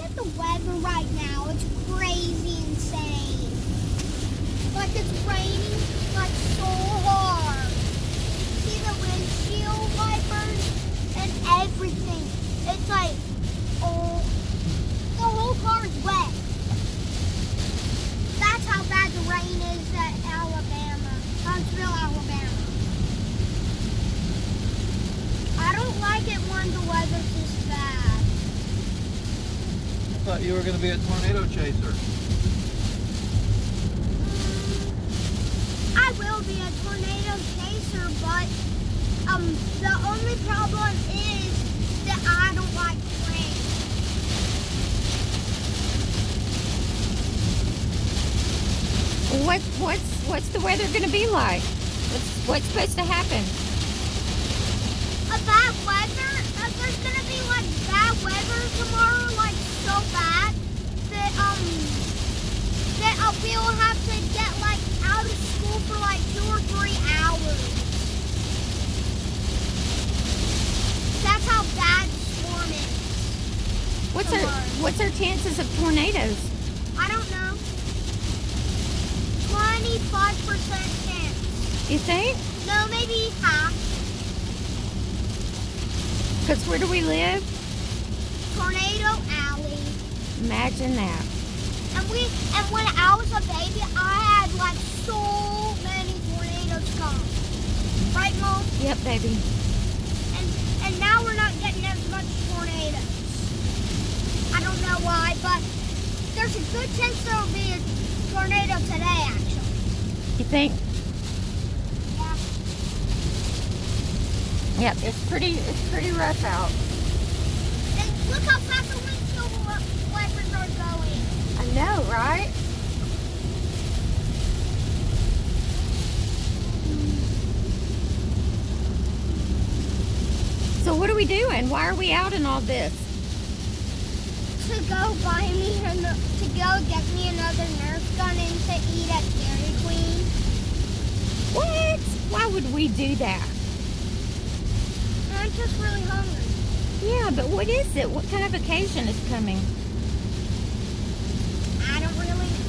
at the weather right now. It's crazy insane. Like it's raining like so hard. See the windshield wipers and everything. It's like, oh, the whole car is wet. That's how bad the rain is at Alabama, Huntsville, Alabama. I don't like it when the weather's this bad. I thought you were going to be a tornado chaser. I will be a tornado chaser, but the only problem is that I don't like rain. What's the weather gonna be like? What's supposed to happen? A bad weather? There's gonna be like bad weather tomorrow, like so bad that we'll have to get like out of school for like 2 or 3 hours. That's how bad the storm is. What's our chances of tornadoes? I don't know. 25% chance. You think? No, maybe half. Because where do we live? Tornado Alley. Imagine that. And when I was a baby, I had like so many tornadoes come. Right, Mom? Yep, baby. And now we're not getting as much tornadoes. I don't know why, but there's a good chance there will be a tornado today, actually. You think? Yeah. Yep, it's pretty rough out. And look how fast the windshield wipers are going. I know, right? So what are we doing? Why are we out in all this? To go get me another Nerf gun and to eat at Dairy Queen. What? Why would we do that? I'm just really hungry. Yeah, but what is it? What kind of occasion is coming? I don't really know.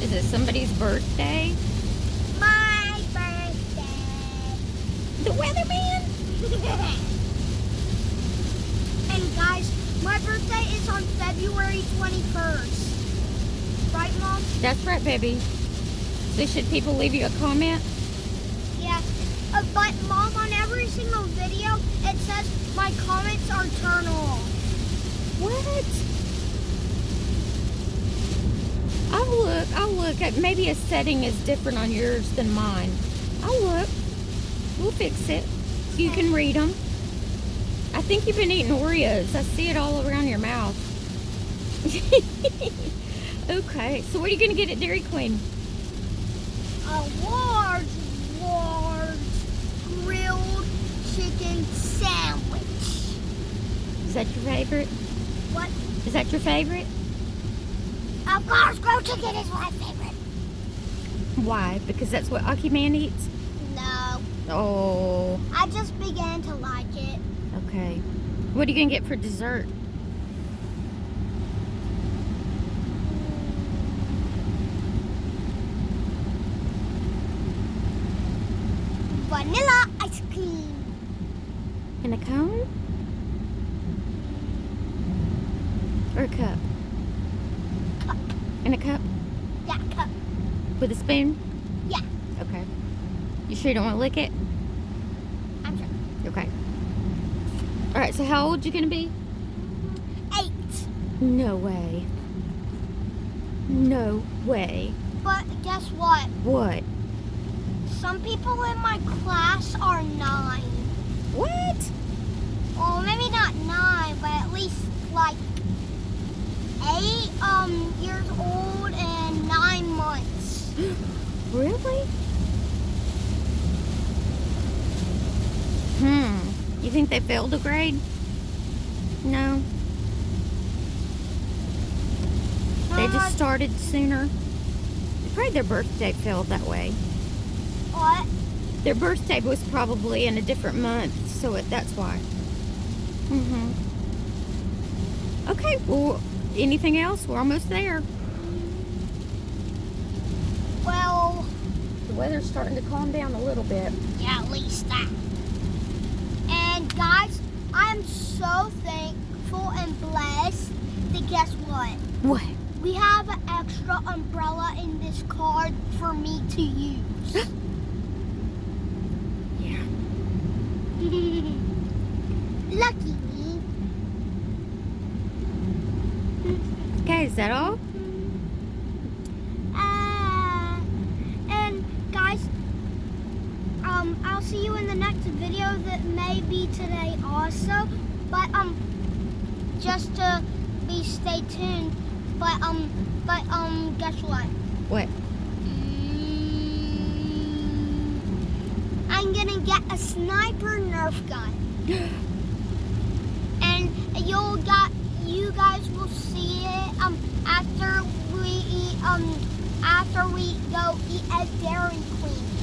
Is it somebody's birthday? My birthday. The weatherman? And guys, my birthday is on February 21st. Right, Mom? That's right, baby. So should people leave you a comment? Yeah. But Mom, on every single video, it says my comments are turned off. What? I'll look. Maybe a setting is different on yours than mine. I'll look. We'll fix it. You can read them. I think you've been eating Oreos. I see it all around your mouth. Okay, so what are you going to get at Dairy Queen? A large grilled chicken sandwich. Is that your favorite? What? Is that your favorite? Of course, grilled chicken is my favorite. Why? Because that's what Aki Man eats? No. Oh, I just began to like it. okay. What are you going to get for dessert? Vanilla ice cream. In a cone? Or a cup? Cup. In a cup? Yeah, cup. With a spoon? Yeah. Okay. You sure you don't want to lick it? I'm sure. Okay. Alright, so how old you going to be? 8. No way. No way. But guess what? What? Some people in my class are 9. What? Well, maybe not 9, but at least like 8 years old and 9 months. Really? You think they failed a grade? No. They just started sooner. Probably their birthday fell that way. What? Their birthday was probably in a different month, so that's why. Okay, well, anything else? We're almost there. Well, The weather's starting to calm down a little bit. yeah, at least that. And guys, I am so thankful and blessed that guess what? What? We have an extra umbrella in this car for me to use. Yeah. Lucky me. Okay, is that all? And guys, I'll see you in the next video that may be today also. But just to stay tuned. But guess what? What? I'm gonna get a sniper Nerf gun, and you guys will see it after we go eat at Dairy Queen.